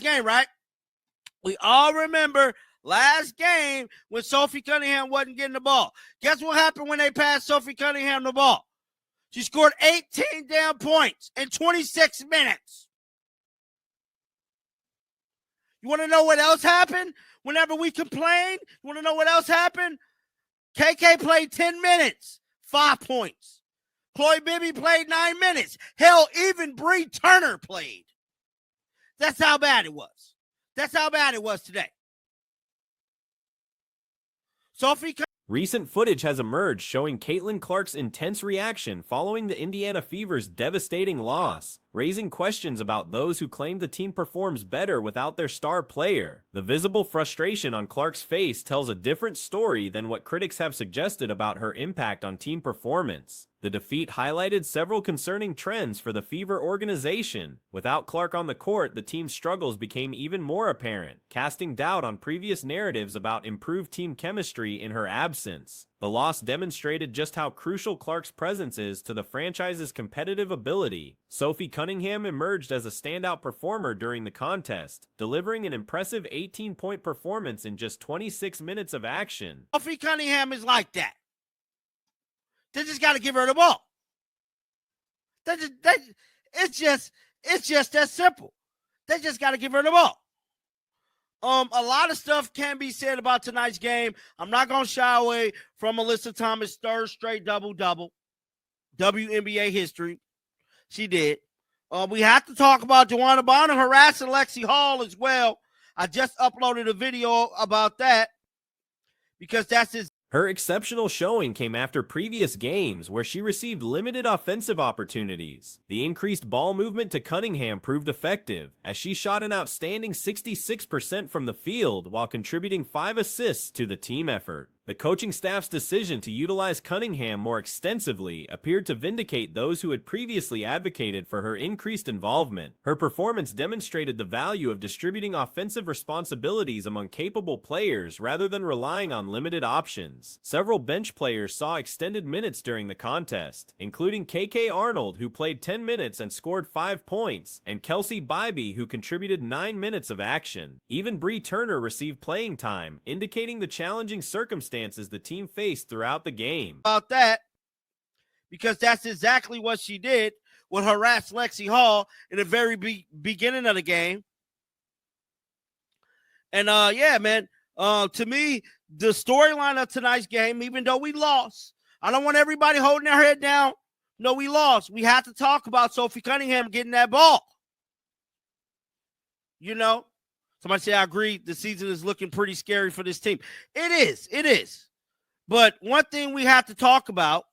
last game, right? We all remember last game when Sophie Cunningham wasn't getting the ball. Guess what happened when they passed Sophie Cunningham the ball? She scored 18 damn points in 26 minutes. You want to know what else happened whenever we complain? You want to know what else happened? KK played 10 minutes, 5 points. Chloe Bibby played 9 minutes. Hell, even Bree Turner played. That's how bad it was. That's how bad it was today. Sophie. Recent footage has emerged showing Caitlin Clark's intense reaction following the Indiana Fever's devastating loss, raising questions about those who claim the team performs better without their star player. The visible frustration on Clark's face tells a different story than what critics have suggested about her impact on team performance. The defeat highlighted several concerning trends for the Fever organization. Without Clark on the court, the team's struggles became even more apparent, casting doubt on previous narratives about improved team chemistry in her absence. The loss demonstrated just how crucial Clark's presence is to the franchise's competitive ability. Sophie Cunningham emerged as a standout performer during the contest, delivering an impressive 18-point performance in just 26 minutes of action. Sophie Cunningham is like that. They just got to give her the ball. It's just that simple. They just got to give her the ball. A lot of stuff can be said about tonight's game. I'm not going to shy away from Alyssa Thomas' third straight double-double. WNBA history. She did. We have to talk about Joanna Bonham harassing Lexi Hall as well. I just uploaded a video about that because that's his. Her exceptional showing came after previous games where she received limited offensive opportunities. The increased ball movement to Cunningham proved effective, as she shot an outstanding 66% from the field while contributing 5 assists to the team effort. The coaching staff's decision to utilize Cunningham more extensively appeared to vindicate those who had previously advocated for her increased involvement. Her performance demonstrated the value of distributing offensive responsibilities among capable players rather than relying on limited options. Several bench players saw extended minutes during the contest, including KK Arnold, who played 10 minutes and scored 5 points, and Kelsey Bybee, who contributed 9 minutes of action. Even Bree Turner received playing time, indicating the challenging circumstances the team faced throughout the game. About that, because that's exactly what she did with harass Lexi Hall in the very beginning of the game. And yeah, man, to me, the storyline of tonight's game, even though we lost, I don't want everybody holding their head down. No, we lost. We have to talk about Sophie Cunningham getting that ball. You know, somebody say, I agree, the season is looking pretty scary for this team. It is. It is. But one thing we have to talk about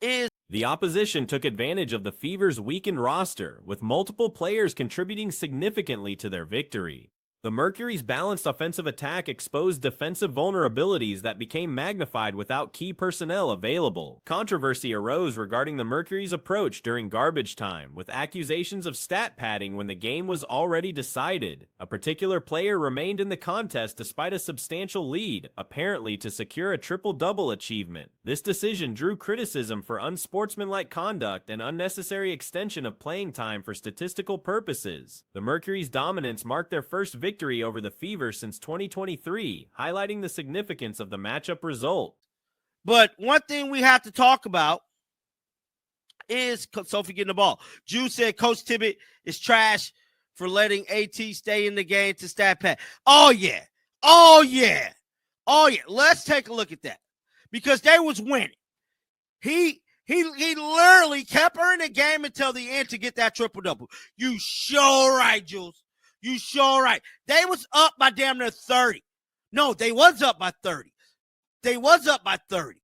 is the opposition took advantage of the Fever's weakened roster, with multiple players contributing significantly to their victory. The Mercury's balanced offensive attack exposed defensive vulnerabilities that became magnified without key personnel available. Controversy arose regarding the Mercury's approach during garbage time, with accusations of stat padding when the game was already decided. A particular player remained in the contest despite a substantial lead, apparently to secure a triple-double achievement. This decision drew criticism for unsportsmanlike conduct and unnecessary extension of playing time for statistical purposes. The Mercury's dominance marked their first victory over the Fever since 2023, highlighting the significance of the matchup result. But one thing we have to talk about is Sophie getting the ball. Jude said Coach Tibbett is trash for letting AT stay in the game to stat pad. Oh, yeah. Oh, yeah. Oh, yeah. Let's take a look at that. Because they was winning. He literally kept her in the game until the end to get that triple-double. You sure right, Jules. You sure right. They was up by damn near 30. No, they was up by 30. They was up by 30.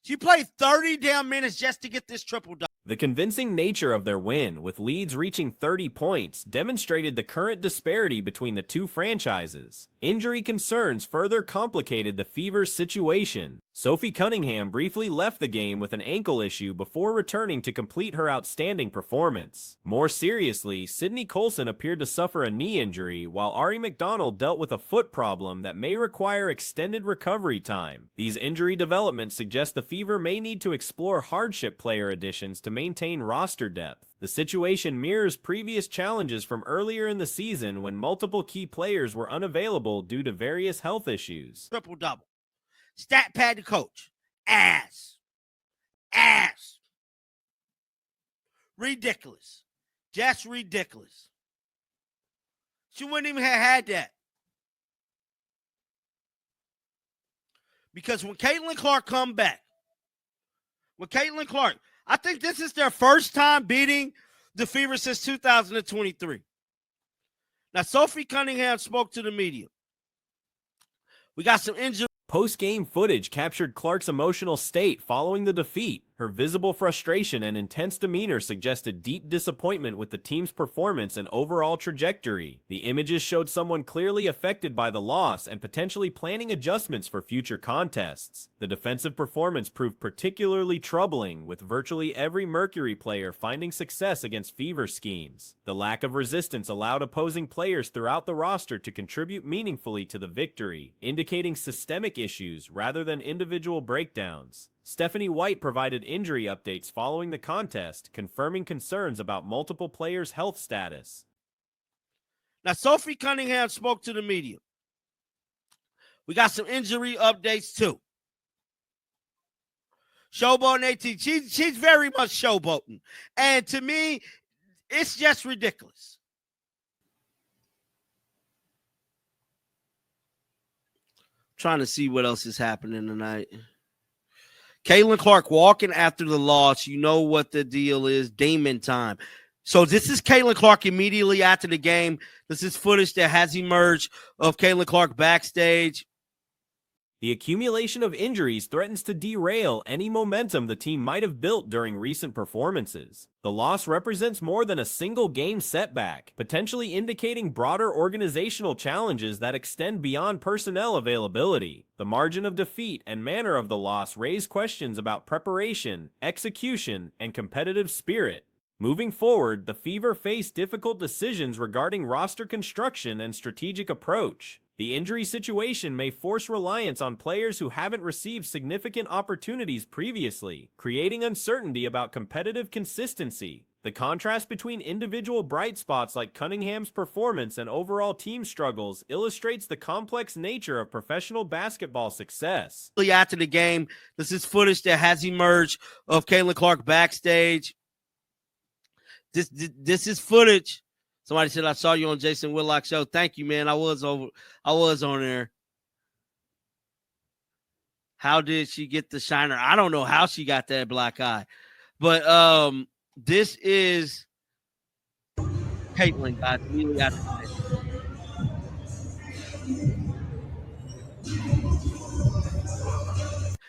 She played 30 damn minutes just to get this triple-double. The convincing nature of their win, with leads reaching 30 points, demonstrated the current disparity between the two franchises. Injury concerns further complicated the Fever's situation. Sophie Cunningham briefly left the game with an ankle issue before returning to complete her outstanding performance. More seriously, Sydney Colson appeared to suffer a knee injury, while Ari McDonald dealt with a foot problem that may require extended recovery time. These injury developments suggest the Fever may need to explore hardship player additions to maintain roster depth. The situation mirrors previous challenges from earlier in the season when multiple key players were unavailable due to various health issues. Triple-double. Stat pad to coach. Ass. Ridiculous. Just ridiculous. She wouldn't even have had that. Because when Caitlin Clark come back, I think this is their first time beating the Fever since 2023. Now, Sophie Cunningham spoke to the media. We got some injury. Post-game footage captured Clark's emotional state following the defeat. Her visible frustration and intense demeanor suggested deep disappointment with the team's performance and overall trajectory. The images showed someone clearly affected by the loss and potentially planning adjustments for future contests. The defensive performance proved particularly troubling, with virtually every Mercury player finding success against Fever schemes. The lack of resistance allowed opposing players throughout the roster to contribute meaningfully to the victory, indicating systemic issues rather than individual breakdowns. Stephanie White provided injury updates following the contest, confirming concerns about multiple players' health status. Now, Sophie Cunningham spoke to the media. We got some injury updates, too. Showboating AT. She's very much showboating. And to me, it's just ridiculous. Trying to see what else is happening tonight. Caitlin Clark walking after the loss. You know what the deal is. Demon time. So this is Caitlin Clark immediately after the game. This is footage that has emerged of Caitlin Clark backstage. The accumulation of injuries threatens to derail any momentum the team might have built during recent performances. The loss represents more than a single game setback, potentially indicating broader organizational challenges that extend beyond personnel availability. The margin of defeat and manner of the loss raise questions about preparation, execution, and competitive spirit. Moving forward, the Fever face difficult decisions regarding roster construction and strategic approach. The injury situation may force reliance on players who haven't received significant opportunities previously, creating uncertainty about competitive consistency. The contrast between individual bright spots like Cunningham's performance and overall team struggles illustrates the complex nature of professional basketball success. After the game, this is footage that has emerged of Caitlin Clark backstage. This is footage. Somebody said, I saw you on Jason Whitlock's show. Thank you, man. I was on there. How did she get the shiner? I don't know how she got that black eye. But this is Caitlin, guys. Immediately after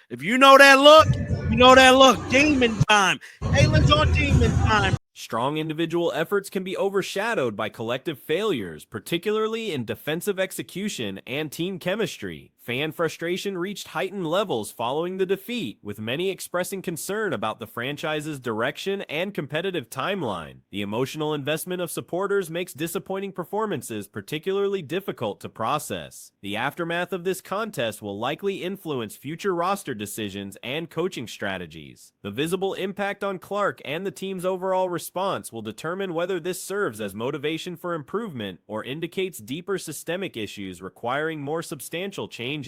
if you know that look, you know that look. Demon time. Caitlin's on demon time. Strong individual efforts can be overshadowed by collective failures, particularly in defensive execution and team chemistry. Fan frustration reached heightened levels following the defeat, with many expressing concern about the franchise's direction and competitive timeline. The emotional investment of supporters makes disappointing performances particularly difficult to process. The aftermath of this contest will likely influence future roster decisions and coaching strategies. The visible impact on Clark and the team's overall response will determine whether this serves as motivation for improvement or indicates deeper systemic issues requiring more substantial changes.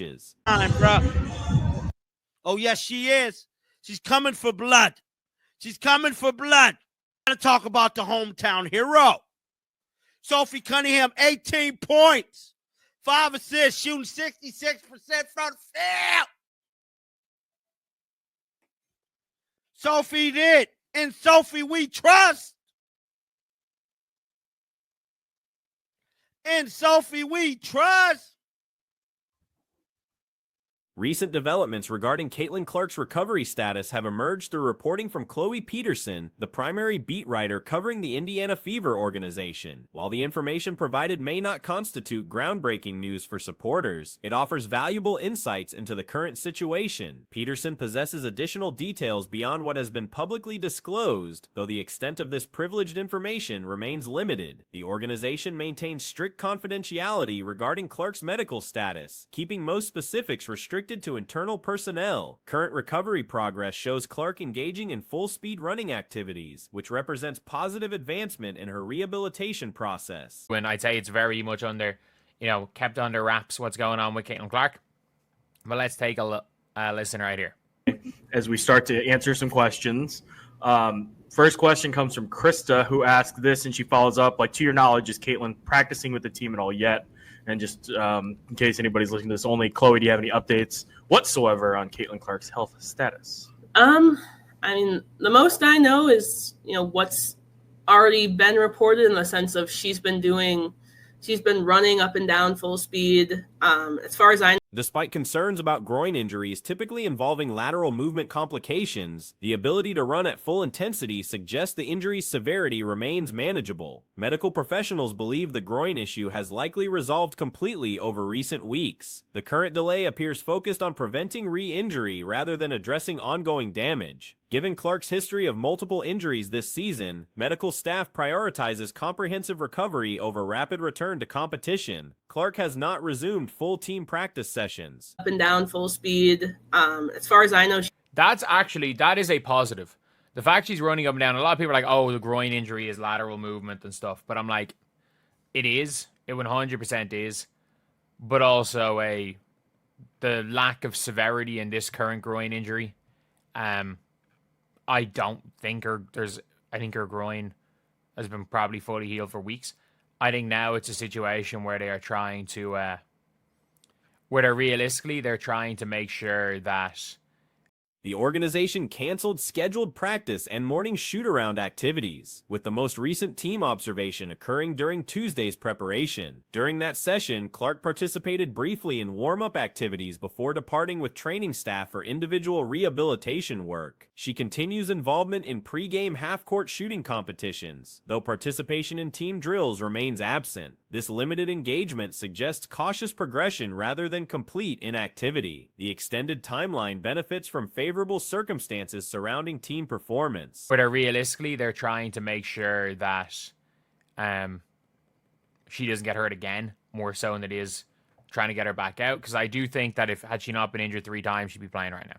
Oh, yes, she is. She's coming for blood. She's coming for blood. Gotta talk about the hometown hero. Sophie Cunningham, 18 points, 5 assists, shooting 66% from the field. Sophie did. In Sophie, we trust. In Sophie, we trust. Recent developments regarding Caitlin Clark's recovery status have emerged through reporting from Chloe Peterson, the primary beat writer covering the Indiana Fever organization. While the information provided may not constitute groundbreaking news for supporters, it offers valuable insights into the current situation. Peterson possesses additional details beyond what has been publicly disclosed, though the extent of this privileged information remains limited. The organization maintains strict confidentiality regarding Clark's medical status, keeping most specifics restricted restricted to internal personnel. Current recovery progress shows Clark engaging in full-speed running activities, which represents positive advancement in her rehabilitation process. When I'd say it's very much under, kept under wraps what's going on with Caitlin Clark. But let's take a listen right here. As we start to answer some questions. First question comes from Krista, who asked this, and she follows up, to your knowledge, is Caitlin practicing with the team at all yet? And just in case anybody's listening to this only, Chloe, do you have any updates whatsoever on Caitlin Clark's health status? The most I know is, what's already been reported in the sense of she's been running up and down full speed. As far as I know, despite concerns about groin injuries typically involving lateral movement complications, the ability to run at full intensity suggests the injury's severity remains manageable. Medical professionals believe the groin issue has likely resolved completely over recent weeks. The current delay appears focused on preventing re-injury rather than addressing ongoing damage. Given Clark's history of multiple injuries this season, medical staff prioritizes comprehensive recovery over rapid return to competition. Clark has not resumed full team practice sessions. Up and down full speed. As far as I know, that is a positive. The fact she's running up and down, a lot of people are like, oh, the groin injury is lateral movement and stuff. But I'm like, it is. It 100% is. But also the lack of severity in this current groin injury. I don't think I think her groin has been probably fully healed for weeks. I think now it's a situation where they are trying to, they're trying to make sure that the organization canceled scheduled practice and morning shoot-around activities, with the most recent team observation occurring during Tuesday's preparation. During that session, Clark participated briefly in warm-up activities before departing with training staff for individual rehabilitation work. She continues involvement in pre-game half-court shooting competitions, though participation in team drills remains absent. This limited engagement suggests cautious progression rather than complete inactivity. The extended timeline benefits from favorable circumstances surrounding team performance. But realistically, they're trying to make sure that she doesn't get hurt again, more so than it is trying to get her back out. Because I do think that had she not been injured 3 times, she'd be playing right now.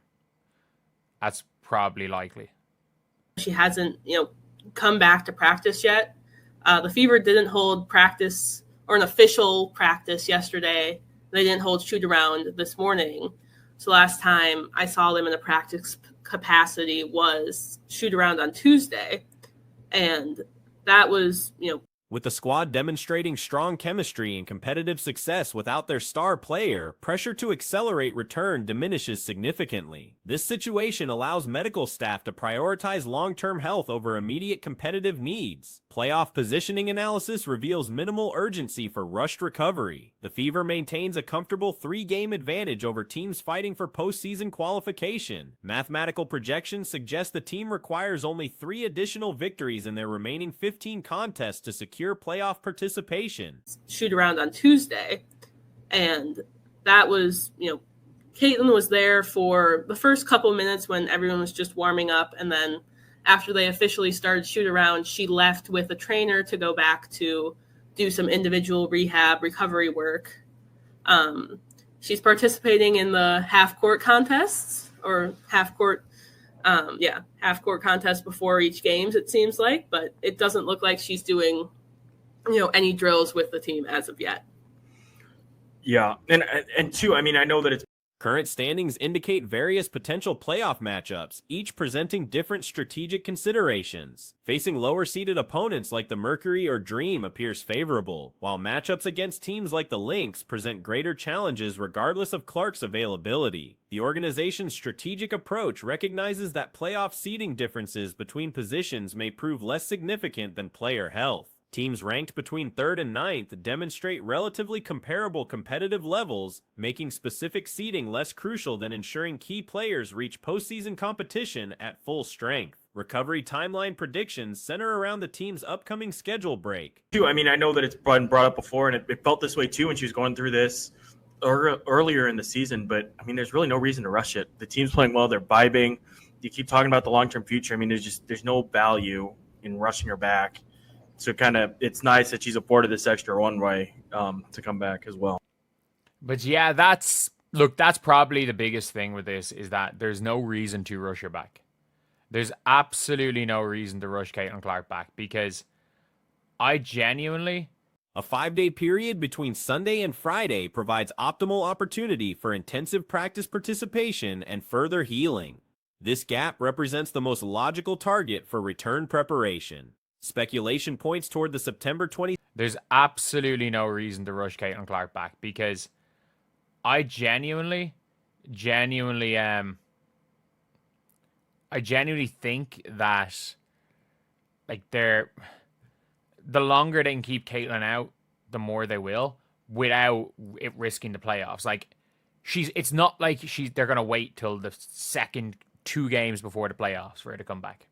That's probably likely. She hasn't, come back to practice yet. The Fever didn't hold practice or an official practice yesterday. They didn't hold shoot around this morning. So last time I saw them in a practice capacity was shoot around on Tuesday. And that was, With the squad demonstrating strong chemistry and competitive success without their star player, pressure to accelerate return diminishes significantly. This situation allows medical staff to prioritize long-term health over immediate competitive needs. Playoff positioning analysis reveals minimal urgency for rushed recovery. The Fever maintains a comfortable 3-game advantage over teams fighting for postseason qualification. Mathematical projections suggest the team requires only 3 additional victories in their remaining 15 contests to secure playoff participation. Shoot around on Tuesday. And that was, Caitlin was there for the first couple minutes when everyone was just warming up. And then after they officially started shoot around, she left with a trainer to go back to do some individual rehab recovery work. She's participating in the half-court contests or half-court contests before each games, it seems like, but it doesn't look like she's doing, any drills with the team as of yet. Yeah. And two, I know that it's Current standings indicate various potential playoff matchups, each presenting different strategic considerations. Facing lower-seeded opponents like the Mercury or Dream appears favorable, while matchups against teams like the Lynx present greater challenges regardless of Clark's availability. The organization's strategic approach recognizes that playoff seeding differences between positions may prove less significant than player health. Teams ranked between 3rd and 9th demonstrate relatively comparable competitive levels, making specific seeding less crucial than ensuring key players reach postseason competition at full strength. Recovery timeline predictions center around the team's upcoming schedule break. I know that it's been brought up before, and it felt this way too when she was going through this earlier in the season, but there's really no reason to rush it. The team's playing well, they're vibing. You keep talking about the long-term future. There's no value in rushing her back. So it's nice that she's afforded this extra runway to come back as well. But yeah, that's Look, that's probably the biggest thing with this is that there's no reason to rush her back. There's absolutely no reason to rush Caitlin Clark back because I genuinely. A 5-day period between Sunday and Friday provides optimal opportunity for intensive practice participation and further healing. This gap represents the most logical target for return preparation. Speculation points toward the September 20. There's absolutely no reason to rush Caitlin Clark back because I genuinely think that like the longer they can keep Caitlin out, the more they will without it risking the playoffs. Like it's not like they're gonna wait till the second 2 games before the playoffs for her to come back.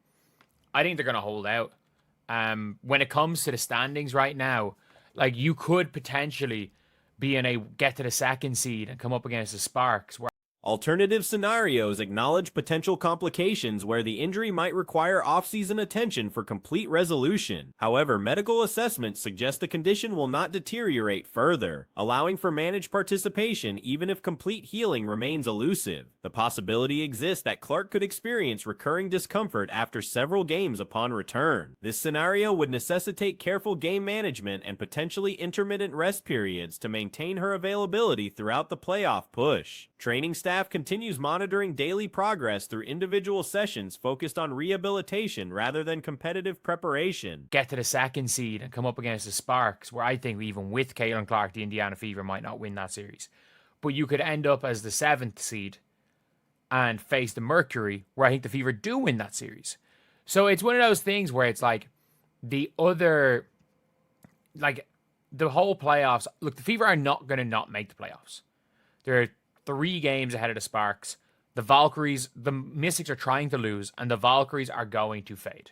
I think they're gonna hold out. When it comes to the standings right now, like you could potentially get to the 2nd seed and come up against the Sparks. Alternative scenarios acknowledge potential complications where the injury might require off-season attention for complete resolution. However, medical assessments suggest the condition will not deteriorate further, allowing for managed participation even if complete healing remains elusive. The possibility exists that Clark could experience recurring discomfort after several games upon return. This scenario would necessitate careful game management and potentially intermittent rest periods to maintain her availability throughout the playoff push. Training staff continues monitoring daily progress through individual sessions focused on rehabilitation rather than competitive preparation. Get to the 2nd seed and come up against the Sparks, where I think even with Caitlin Clark, the Indiana Fever might not win that series. But you could end up as the 7th seed and face the Mercury, where I think the Fever do win that series. So it's one of those things where it's like the whole playoffs. Look, the Fever are not going to not make the playoffs. They're 3 games ahead of the Sparks. The Valkyries, the Mystics are trying to lose, and the Valkyries are going to fade.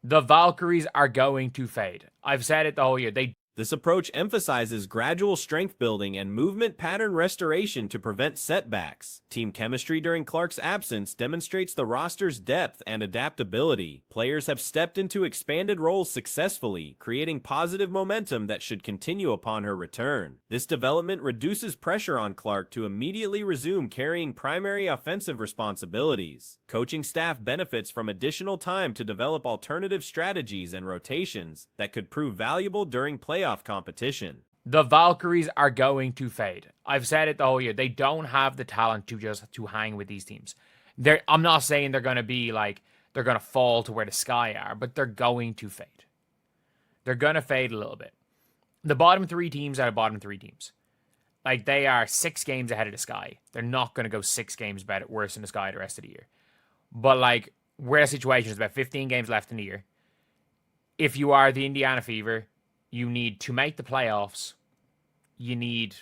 The Valkyries are going to fade. I've said it the whole year. This approach emphasizes gradual strength building and movement pattern restoration to prevent setbacks. Team chemistry during Clark's absence demonstrates the roster's depth and adaptability. Players have stepped into expanded roles successfully, creating positive momentum that should continue upon her return. This development reduces pressure on Clark to immediately resume carrying primary offensive responsibilities. Coaching staff benefits from additional time to develop alternative strategies and rotations that could prove valuable during playoff competition. The Valkyries are going to fade. I've said it the whole year. They don't have the talent to hang with these teams. I'm not saying they're going to be like they're going to fall to where the Sky are, but they're going to fade. They're going to fade a little bit. The bottom 3 teams are the bottom 3 teams. Like they are 6 games ahead of the Sky. They're not going to go 6 games worse than the Sky the rest of the year. But like where the situation is about 15 games left in the year. If you are the Indiana Fever, you need to make the playoffs. You need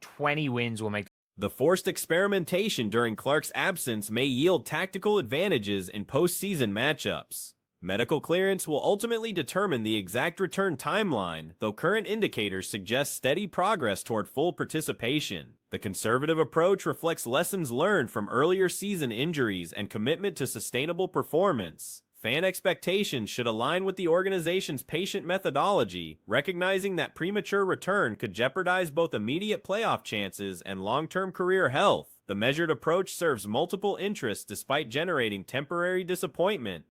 20 wins will make. The forced experimentation during Clark's absence may yield tactical advantages in postseason matchups. Medical clearance will ultimately determine the exact return timeline, though current indicators suggest steady progress toward full participation. The conservative approach reflects lessons learned from earlier season injuries and commitment to sustainable performance. Fan expectations should align with the organization's patient methodology, recognizing that premature return could jeopardize both immediate playoff chances and long-term career health. The measured approach serves multiple interests despite generating temporary disappointment.